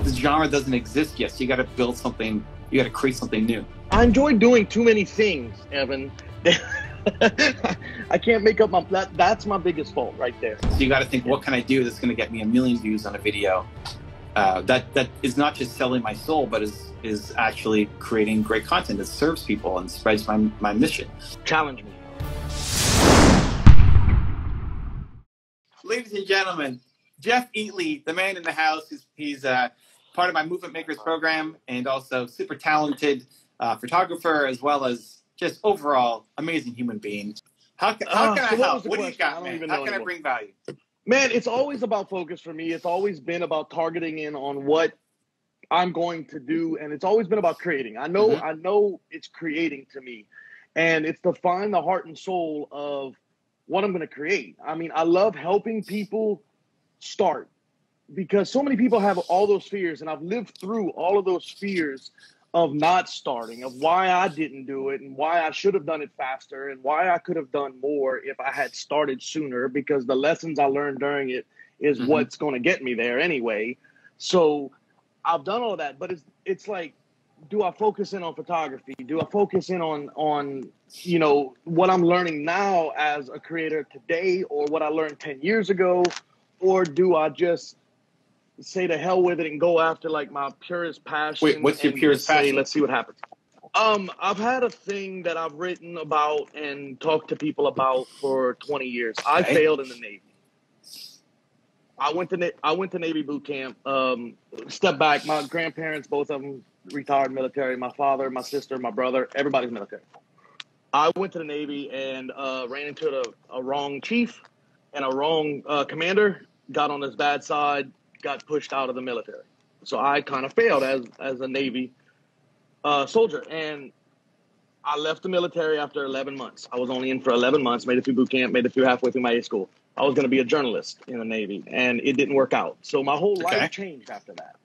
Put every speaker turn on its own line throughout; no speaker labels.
the genre doesn't exist yet, so you got to build something. You got to create something new.
I enjoy doing too many things, Evan. I can't make up my that's my biggest fault right there.
So you got to think, what can I do that's going to get me 1 million views on a video? That is not just selling my soul, but is actually creating great content that serves people and spreads my mission.
Challenge me.
Ladies and gentlemen, Jeff Eatley, the man in the house. He's part of my Movement Makers program and also super talented photographer, as well as just overall amazing human being. How can I help? What do you got, man? How can I bring value?
Man, it's always about focus for me. It's always been about targeting in on what I'm going to do, and it's always been about creating. I know it's creating to me, and it's to find the heart and soul of what I'm going to create. I mean, I love helping people start, because so many people have all those fears, and I've lived through all of those fears of not starting, of why I didn't do it and why I should have done it faster and why I could have done more if I had started sooner, because the lessons I learned during it is what's going to get me there anyway. So I've done all that, but it's like, do I focus in on photography? Do I focus in on you know, what I'm learning now as a creator today, or what I learned 10 years ago? Or do I just say to hell with it and go after like my purest passion?
Wait, what's your purest passion?
Let's see what happens. I've had a thing that I've written about and talked to people about for 20 years. I failed in the Navy. I went to Navy boot camp. Step back, my grandparents, both of them retired military. My father, my sister, my brother, everybody's military. I went to the Navy and ran into a wrong chief and a wrong commander, got on his bad side, got pushed out of the military. So I kind of failed as a Navy soldier. And I left the military after 11 months. I was only in for 11 months, made it through boot camp, made it through halfway through my A school. I was going to be a journalist in the Navy, and it didn't work out. So my whole life changed after that.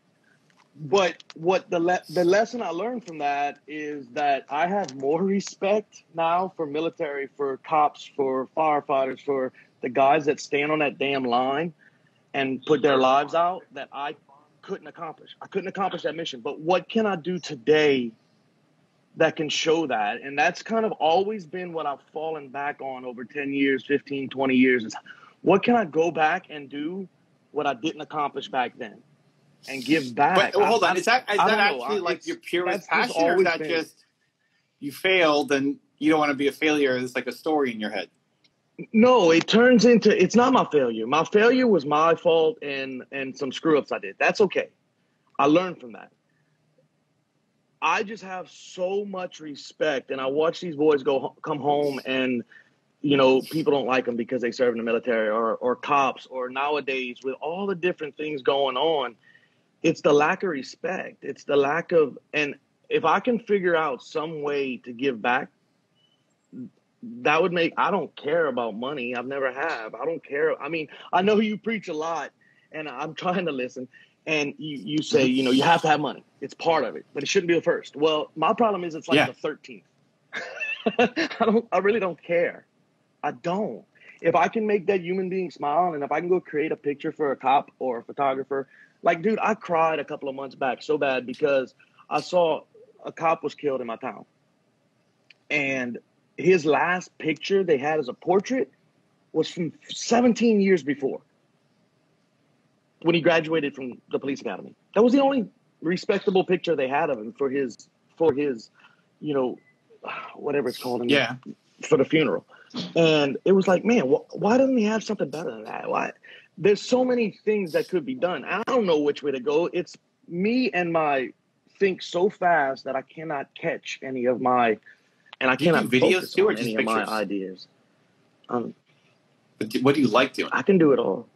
But what the lesson I learned from that is that I have more respect now for military, for cops, for firefighters, for the guys that stand on that damn line and put their lives out, that I couldn't accomplish. I couldn't accomplish that mission. But what can I do today that can show that? And that's kind of always been what I've fallen back on over 10 years, 15, 20 years, is what can I go back and do what I didn't accomplish back then and give back?
But hold on, is that actually like your purest passion, or is that just you failed and you don't want to be a failure? It's like a story in your head.
No, it turns into, it's not my failure. My failure was my fault and some screw ups I did. That's okay. I learned from that. I just have so much respect, and I watch these boys come home, and you know, people don't like them because they serve in the military, or cops, or nowadays with all the different things going on, it's the lack of respect. It's the lack of, and if I can figure out some way to give back, that would make, I don't care about money. I've never have. I don't care. I mean, I know you preach a lot, and I'm trying to listen, and you say, you know, you have to have money. It's part of it, but it shouldn't be the first. Well, my problem is it's like the 13th. I really don't care. I don't. If I can make that human being smile, and if I can go create a picture for a cop or a photographer, like, dude, I cried a couple of months back so bad because I saw a cop was killed in my town. And his last picture they had as a portrait was from 17 years before, when he graduated from the police academy. That was the only respectable picture they had of him for his, you know, whatever it's called, for the funeral. And it was like, man, why doesn't he have something better than that? Why? There's so many things that could be done. I don't know which way to go. It's me and my think so fast that I cannot catch any of my, and I cannot focus on any of my ideas.
But what do you like doing?
I can do it all.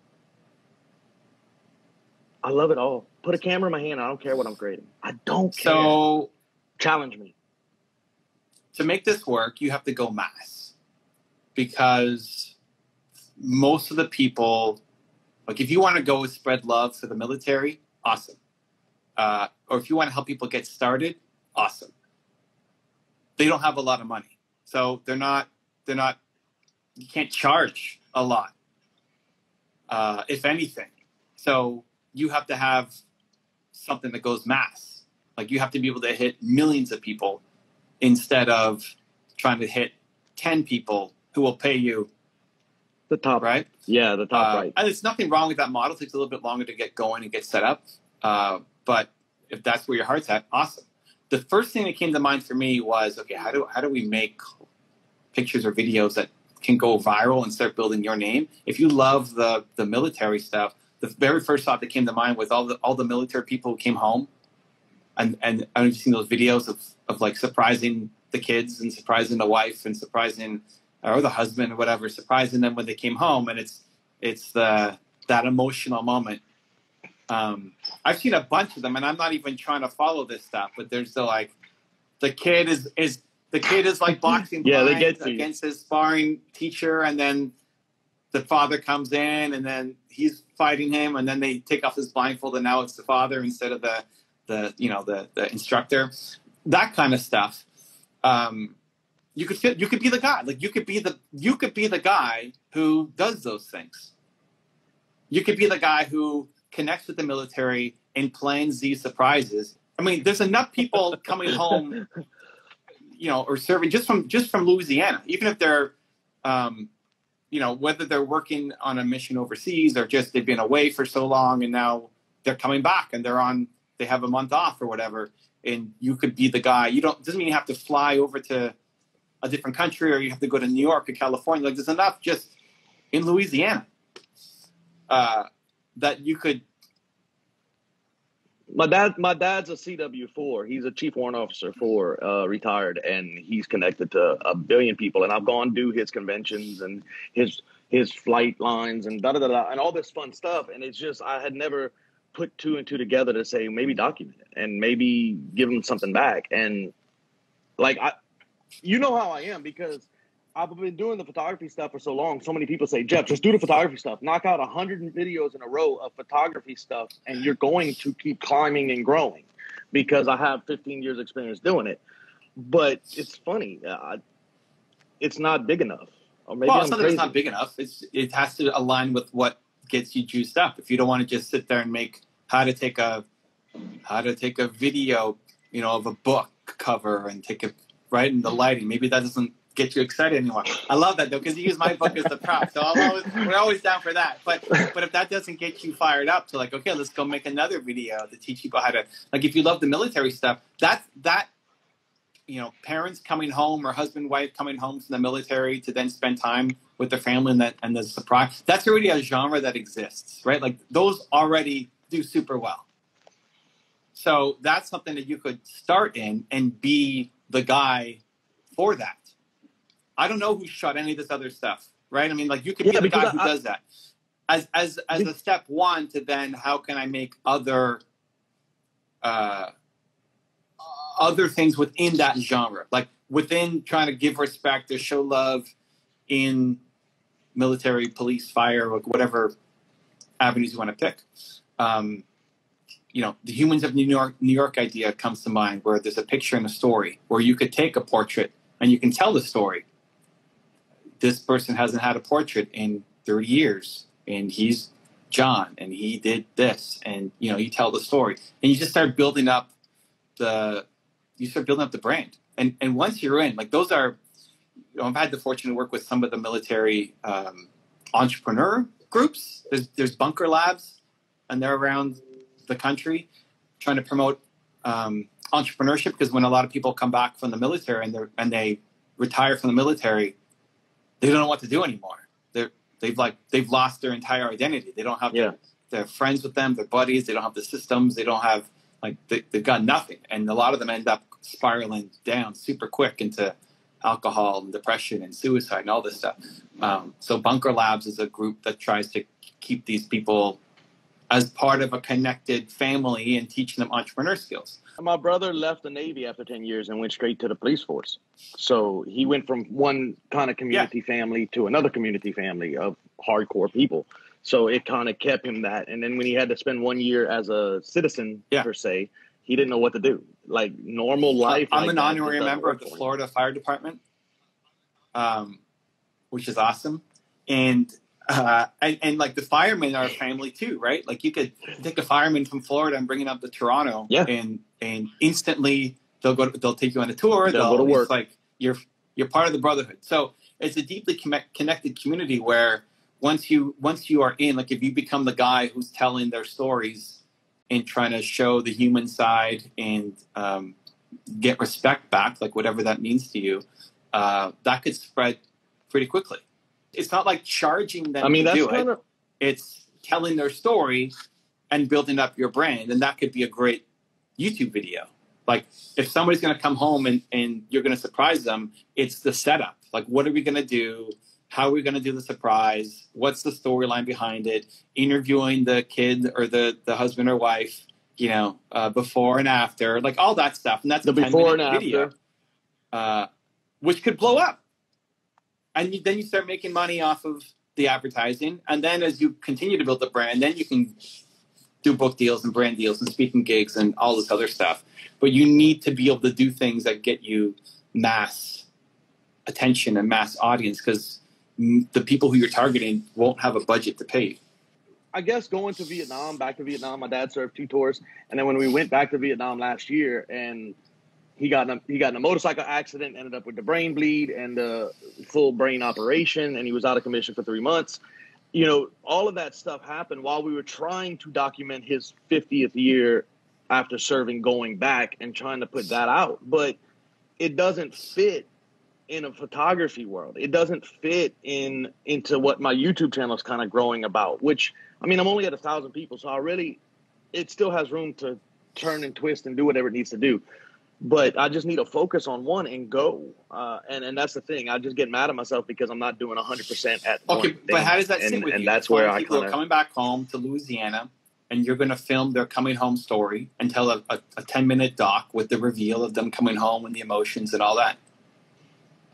I love it all. Put a camera in my hand. I don't care what I'm creating. I don't care.
So
challenge me.
To make this work, you have to go mass, because most of the people, like, if you want to go spread love for the military, awesome. Or if you want to help people get started, awesome. They don't have a lot of money. So they're not, you can't charge a lot, if anything. So you have to have something that goes mass. Like you have to be able to hit millions of people instead of trying to hit 10 people who will pay you
the top,
right?
Yeah, the top right.
And there's nothing wrong with that model. It takes a little bit longer to get going and get set up. But if that's where your heart's at, awesome. The first thing that came to mind for me was, okay, how do we make pictures or videos that can go viral and start building your name? If you love the military stuff, the very first thought that came to mind was all the military people who came home, and I've seen those videos of like surprising the kids and surprising the wife and surprising or the husband or whatever, surprising them when they came home, and it's that emotional moment. I've seen a bunch of them, and I'm not even trying to follow this stuff, but there's the kid is like boxing blind against his sparring teacher, and then the father comes in, and then he's fighting him, and then they take off his blindfold, and now it's the father instead of the instructor. That kind of stuff. You could be the guy. Like you could be the guy who does those things. You could be the guy who connects with the military and plans these surprises. I mean, there's enough people coming home, or serving just from Louisiana, even if they're, whether they're working on a mission overseas or just they've been away for so long and now they're coming back and they have a month off or whatever. And you could be the guy. Doesn't mean you have to fly over to a different country or you have to go to New York or California. Like there's enough just in Louisiana that you could.
My dad's a CW4. He's a chief warrant officer for retired, and he's connected to a billion people. And I've gone to his conventions and his flight lines and and all this fun stuff. And it's just I had never put two and two together to say maybe document it and maybe give him something back. And like you know how I am because I've been doing the photography stuff for so long. So many people say, Jeff, just do the photography stuff. Knock out 100 videos in a row of photography stuff, and you're going to keep climbing and growing because I have 15 years experience doing it. But it's funny. It's not big enough. Or maybe
it's not that it's not big enough. It has to align with what gets you juiced up. If you don't want to just sit there and make how to take a video, of a book cover and take it right in the lighting, maybe that doesn't get you excited anymore. I love that though, because you use my book as the prop. So we're always down for that. But if that doesn't get you fired up to like, okay, let's go make another video to teach people how to, like, if you love the military stuff, that parents coming home or husband, wife coming home from the military to then spend time with their family and the surprise, that's already a genre that exists, right? Like those already do super well. So that's something that you could start in and be the guy for that. I don't know who shot any of this other stuff, right? I mean, like you could be the guy who does that as a step one to then how can I make other things within that genre, like within trying to give respect or show love in military, police, fire, or whatever avenues you want to pick. The Humans of New York idea comes to mind, where there's a picture and a story, where you could take a portrait and you can tell the story. This person hasn't had a portrait in 30 years, and he's John, and he did this, and you tell the story, and you just start building up the brand. And once you're in, like those are, I've had the fortune to work with some of the military entrepreneur groups. There's bunker labs, and they're around the country trying to promote entrepreneurship, because when a lot of people come back from the military and they retire from the military, they don't know what to do anymore. They've lost their entire identity. They don't have their friends with them, their buddies. They don't have the systems. They don't have they've got nothing. And a lot of them end up spiraling down super quick into alcohol and depression and suicide and all this stuff. So Bunker Labs is a group that tries to keep these people as part of a connected family and teaching them entrepreneur skills.
My brother left the Navy after 10 years and went straight to the police force. So he went from one kind of community family to another community family of hardcore people. So it kind of kept him that. And then when he had to spend 1 year as a citizen, per se, he didn't know what to do. Like normal life.
I'm an honorary member of the Florida Fire Department, which is awesome. And And like the firemen are a family too, right? Like you could take a fireman from Florida and bring him up to Toronto,
Yeah.
and instantly they'll take you on a tour.
They'll go to work.
It's like you're part of the brotherhood. So it's a deeply connected community where once you are in, like if you become the guy who's telling their stories and trying to show the human side and get respect back, like whatever that means to you, that could spread pretty quickly. It's not like charging them to do it. It's telling their story and building up your brand. And that could be a great YouTube video. Like if somebody's going to come home and you're going to surprise them, it's the setup. Like, what are we going to do? How are we going to do the surprise? What's the storyline behind it? Interviewing the kid or the husband or wife, before and after, like all that stuff. And that's
the
a
before and
video, which could blow up. And then you start making money off of the advertising. And then as you continue to build the brand, then you can do book deals and brand deals and speaking gigs and all this other stuff. But you need to be able to do things that get you mass attention and mass audience, because the people who you're targeting won't have a budget to pay.
I guess going to Vietnam, back to Vietnam, my dad served 2 tours. And then when we went back to Vietnam last year and he got in a motorcycle accident, ended up with the brain bleed and the full brain operation, and he was out of commission for 3 months. All of that stuff happened while we were trying to document his 50th year after serving, going back and trying to put that out. But it doesn't fit in a photography world. It doesn't fit into what my YouTube channel is kind of growing about, which, I mean, I'm only at 1,000 people, so it still has room to turn and twist and do whatever it needs to do. But I just need to focus on one and go. And that's the thing. I just get mad at myself because I'm not doing 100% at one thing.
But how does that sit with you?
And that's where I
people are coming back home to Louisiana, and you're going to film their coming home story and tell a 10-minute doc with the reveal of them coming home and the emotions and all that.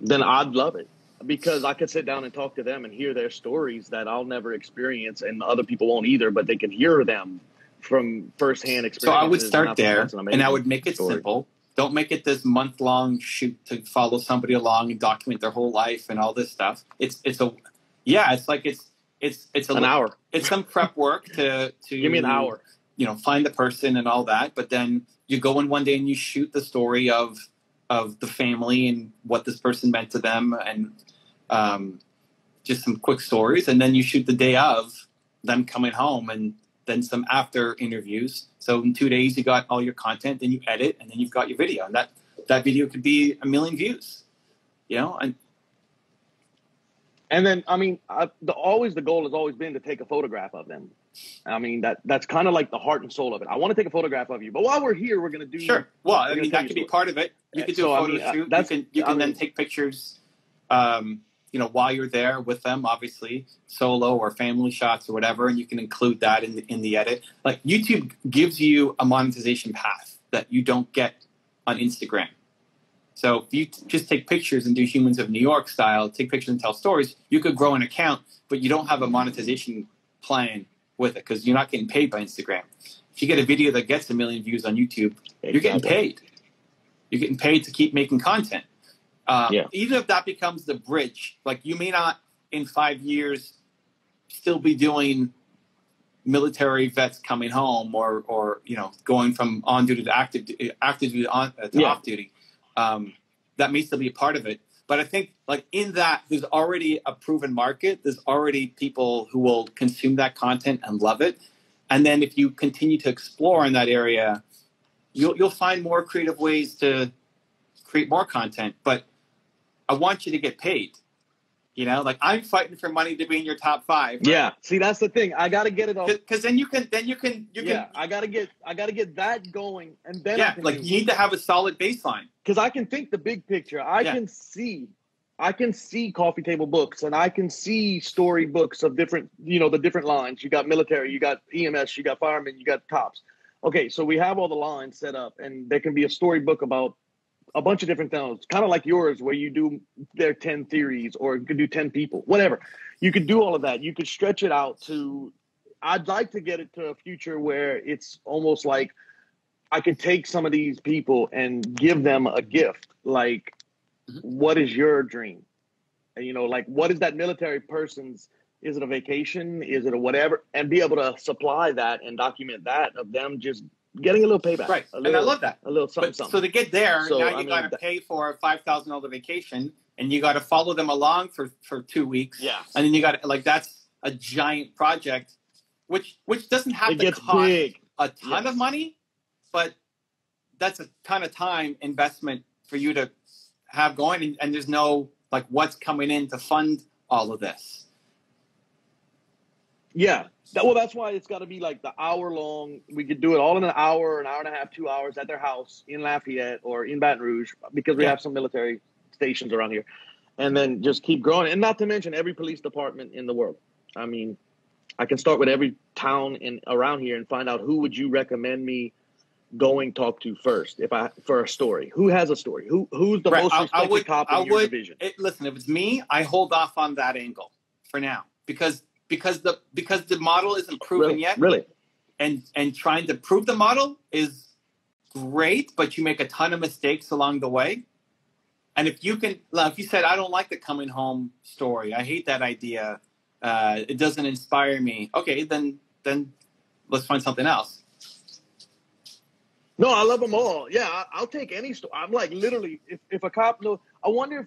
Then I'd love it, because I could sit down and talk to them and hear their stories that I'll never experience and other people won't either, but they can hear them from firsthand experience.
So I would start there, and I would make it simple. Don't make it this month-long shoot to follow somebody along and document their whole life and all this stuff. It's an
hour.
It's some prep work to
give me an hour.
Find the person and all that. But then you go in one day and you shoot the story of the family and what this person meant to them, and just some quick stories. And then you shoot the day of them coming home, and then some after interviews. So in 2 days, you got all your content, then you edit, and then you've got your video. And that video could be 1 million views, And
then, I mean, the goal has always been to take a photograph of them. I mean, that's kind of like the heart and soul of it. I want to take a photograph of you, but while we're here, we're going to do.
Sure. Well, I mean, that could be part of it. You could do a photo shoot. You can then take pictures, while you're there with them, obviously solo or family shots or whatever, and you can include that in the edit. Like YouTube gives you a monetization path that you don't get on Instagram. So if you just take pictures and do Humans of New York style, take pictures and tell stories, you could grow an account, but you don't have a monetization plan with it because you're not getting paid by Instagram. If you get a video that gets 1 million views on YouTube, you're getting paid. You're getting paid to keep making content. Even if that becomes the bridge, like you may not in 5 years still be doing military vets coming home or going from on duty to active duty to off duty. That may still be a part of it. But I think like in that, there's already a proven market. There's already people who will consume that content and love it. And then if you continue to explore in that area, you'll find more creative ways to create more content. But I want you to get paid. Like I'm fighting for money to be in your top 5. Right?
Yeah. See, that's the thing. I got to get it off.
Because then you can.
I got to get that going, and then
you need to have a solid baseline.
Because I can think the big picture. I can see coffee table books, and I can see story books of different, the different lines. You got military, you got EMS, you got firemen, you got cops. Okay, so we have all the lines set up, and there can be a storybook about a bunch of different things, kind of like yours, where you do their 10 theories, or you could do 10 people, whatever. You could do all of that. You could stretch it out to, I'd like to get it to a future where it's almost like I could take some of these people and give them a gift. Like, what is your dream? And, like, what is that military person's Is it a vacation? Is it a whatever? And be able to supply that and document that of them just getting a little payback.
Right.
A little,
and I love that.
A little something,
But
something.
so to get there,
So,
now you got to pay for a $5,000 vacation, and you got to follow them along for 2 weeks.
Yeah.
And then you got to, like, that's a giant project, which doesn't have to cost
big.
a ton of money, but that's a ton of time investment for you to have going. And there's no, like, what's coming in to fund all of this.
Yeah. Well, that's why it's got to be like the hour long. We could do it all in an hour and a half, 2 hours at their house in Lafayette or in Baton Rouge, because we have some military stations around here, and then just keep growing. And not to mention every police department in the world. I mean, I can start with every town around here and find out, who would you recommend me going talk to first for a story? Who has a story? Who's the most respected cop in your division?
Listen, if it's me, I hold off on that angle for now, because the model isn't proven yet.
Really?
And trying to prove the model is great, but you make a ton of mistakes along the way. And if you said, I don't like the coming home story, I hate that idea, it doesn't inspire me. Okay, then let's find something else.
No, I love them all. Yeah, I'll take any story. I'm like, literally, if a cop knows, I wonder,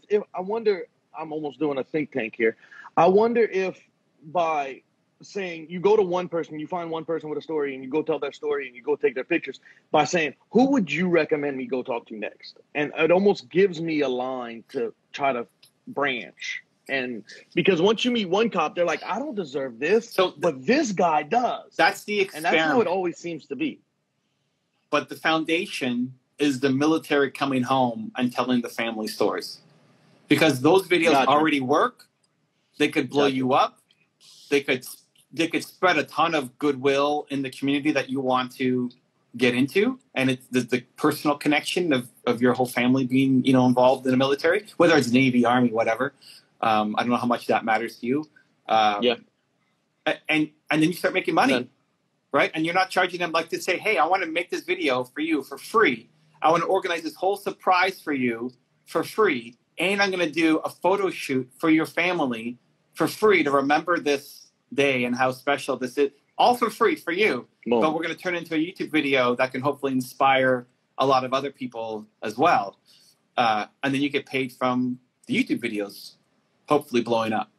I'm almost doing a think tank here. I wonder if by saying, you go to one person, you find one person with a story, and you go tell their story, and you go take their pictures, by saying, who would you recommend me go talk to next? And it almost gives me a line to try to branch. And because once you meet one cop, they're like, I don't deserve this, but this guy does.
That's the experiment.
And that's how it always seems to be.
But the foundation is the military coming home and telling the family stories, because those videos already work. They could blow you up. They could spread a ton of goodwill in the community that you want to get into, and it's the personal connection of your whole family being involved in the military, whether it's Navy, Army, whatever. I don't know how much that matters to you. And then you start making money. Right? And you're not charging them, like, to say, hey, I want to make this video for you for free. I want to organize this whole surprise for you for free. And I'm going to do a photo shoot for your family for free to remember this day and how special this is. All for free for you. But we're going to turn it into a YouTube video that can hopefully inspire a lot of other people as well. And then you get paid from the YouTube videos, hopefully blowing up.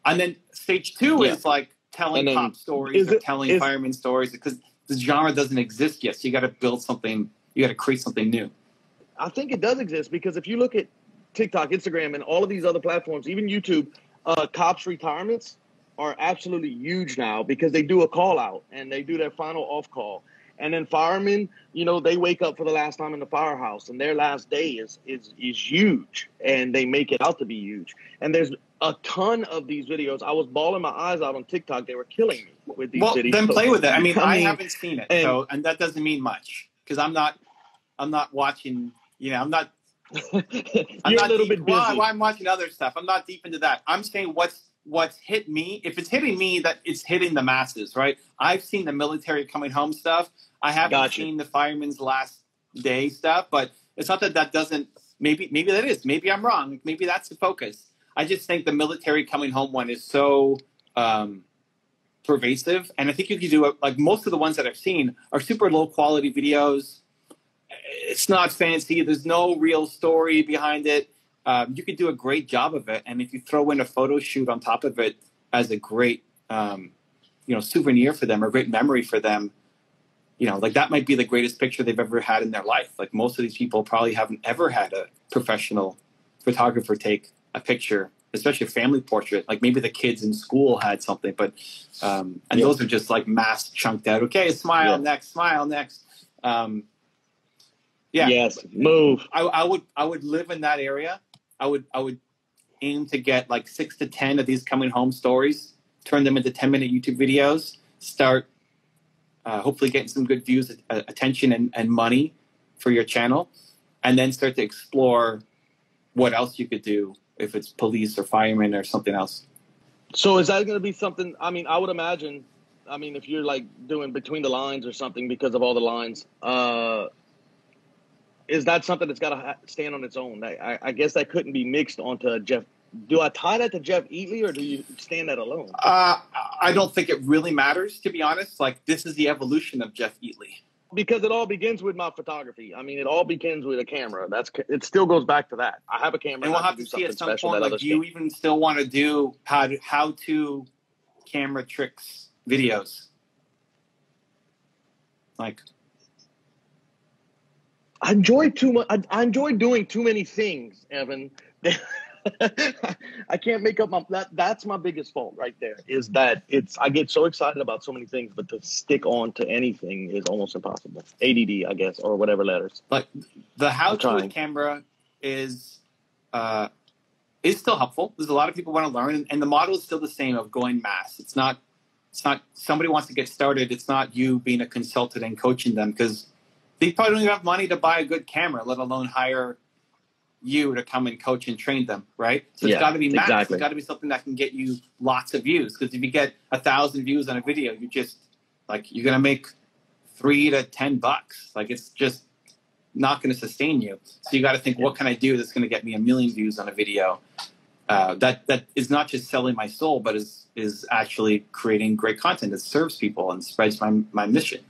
And then stage 2 is like, telling cop stories or telling fireman stories, because the genre doesn't exist yet. So you got to build something. You got to create something new.
I think it does exist, because if you look at TikTok, Instagram, and all of these other platforms, even YouTube, cops' retirements are absolutely huge now, because they do a call out and they do their final off call. And then firemen, they wake up for the last time in the firehouse, and their last day is huge, and they make it out to be huge. And there's a ton of these videos. I was bawling my eyes out on TikTok. They were killing me with these videos.
Then play with it. I mean, I haven't seen it, and that doesn't mean much, because I'm not watching. I'm not.
You're a little bit busy.
Well, I'm watching other stuff. I'm not deep into that. I'm saying what's hit me. If it's hitting me, that it's hitting the masses, right? I've seen the military coming home stuff. I haven't seen the fireman's last day stuff, but it's not that doesn't. Maybe that is. Maybe I'm wrong. Maybe that's the focus. I just think the military coming home one is so pervasive, and I think you could do it. Like, most of the ones that I've seen are super low quality videos. It's not fancy. There's no real story behind it. You could do a great job of it, and if you throw in a photo shoot on top of it as a great, souvenir for them, or a great memory for them, like, that might be the greatest picture they've ever had in their life. Like, most of these people probably haven't ever had a professional photographer take a picture, especially a family portrait. Like, maybe the kids in school had something, but those are just like mass chunked out. Okay, smile next.
Yes, move.
I would live in that area. I would aim to get like 6 to 10 of these coming home stories, turn them into 10-minute YouTube videos, start hopefully getting some good views, attention, and money for your channel, and then start to explore what else you could do, if it's police or firemen or something else.
So is that going to be something? I mean, I would imagine. I mean, if you're like doing between the lines or something because of all the lines, is that something that's got to stand on its own? I guess that couldn't be mixed onto Do I tie that to Jeff Eatley, or do you stand that alone?
I don't think it really matters, to be honest. Like, this is the evolution of Jeff Eatley.
Because it all begins with my photography. I mean, it all begins with a camera. It still goes back to that. I have a camera,
and we'll have to see at some point. Like, do you even still want to do how to camera tricks videos? Like,
I enjoy too much. I enjoy doing too many things, Evan. I can't make up that's my biggest fault right there, is that I get so excited about so many things, but to stick on to anything is almost impossible. ADD, I guess, or whatever letters.
But the how-to with camera is still helpful. There's a lot of people want to learn, and the model is still the same of going mass. It's not somebody wants to get started. It's not you being a consultant and coaching them, because they probably don't even have money to buy a good camera, let alone hire you to come and coach and train them, right? So it's got to be mass. Exactly. It's got to be something that can get you lots of views. Because if you get 1,000 views on a video, you're gonna make $3 to $10. Like, it's just not going to sustain you. So you got to think, what can I do that's going to get me 1 million views on a video? That is not just selling my soul, but is actually creating great content that serves people and spreads my mission.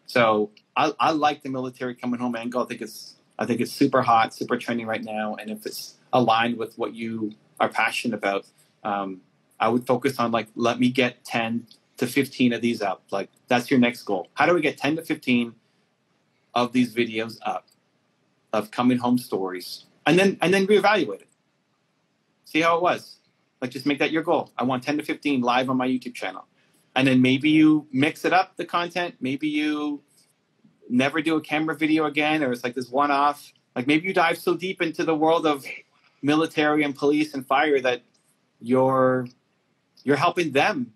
So I like the military coming home angle. I think it's super hot, super trending right now. And if it's aligned with what you are passionate about, I would focus on, like, let me get 10 to 15 of these up. Like, that's your next goal. How do we get 10 to 15 of these videos up of coming home stories? And then reevaluate it. See how it was. Like, just make that your goal. I want 10 to 15 live on my YouTube channel. And then maybe you mix it up, the content. Maybe you never do a camera video again, or it's like this one-off. Like, maybe you dive so deep into the world of military and police and fire that you're helping them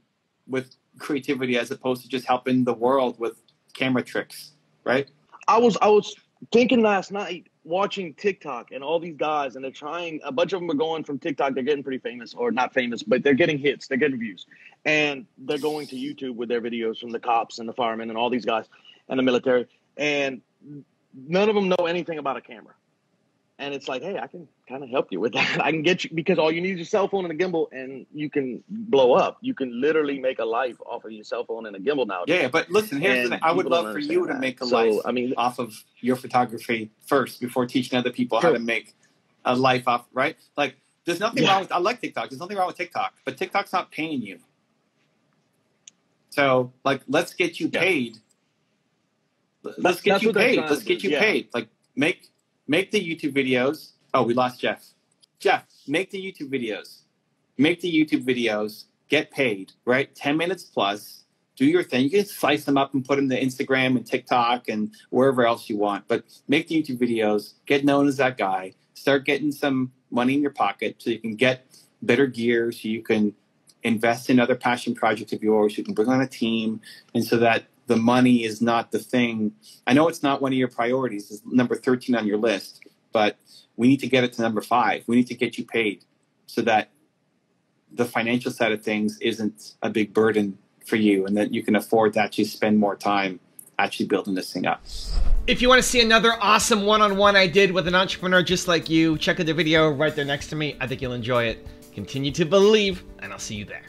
with creativity as opposed to just helping the world with camera tricks, right?
I was thinking last night, watching TikTok and all these guys, and a bunch of them are going from TikTok, they're getting pretty famous, or not famous, but they're getting hits, they're getting views. And they're going to YouTube with their videos from the cops and the firemen and all these guys and the military. And none of them know anything about a camera. And it's like, hey, I can kind of help you with that. I can get you, because all you need is your cell phone and a gimbal, and you can blow up. You can literally make a life off of your cell phone and a gimbal nowadays.
Yeah, but listen, here's the thing. I would love for you to make a life off of your photography first before teaching other people how to make a life off, right? Like, there's nothing wrong with, I like TikTok. There's nothing wrong with TikTok, but TikTok's not paying you. So, like, let's get you paid. Let's get you paid. Let's get you paid. Like, make the YouTube videos. Oh, we lost Jeff. Jeff, make the YouTube videos. Make the YouTube videos. Get paid, right? 10 minutes plus. Do your thing. You can slice them up and put them to Instagram and TikTok and wherever else you want. But make the YouTube videos. Get known as that guy. Start getting some money in your pocket so you can get better gear, so you can invest in other passion projects of yours. You can bring on a team, and so that the money is not the thing. I know it's not one of your priorities. It's number 13 on your list, but we need to get it to number 5. We need to get you paid so that the financial side of things isn't a big burden for you, and that you can afford to actually spend more time actually building this thing up.
If you want to see another awesome one-on-one I did with an entrepreneur just like you, check out the video right there next to me. I think you'll enjoy it. Continue to believe, and I'll see you there.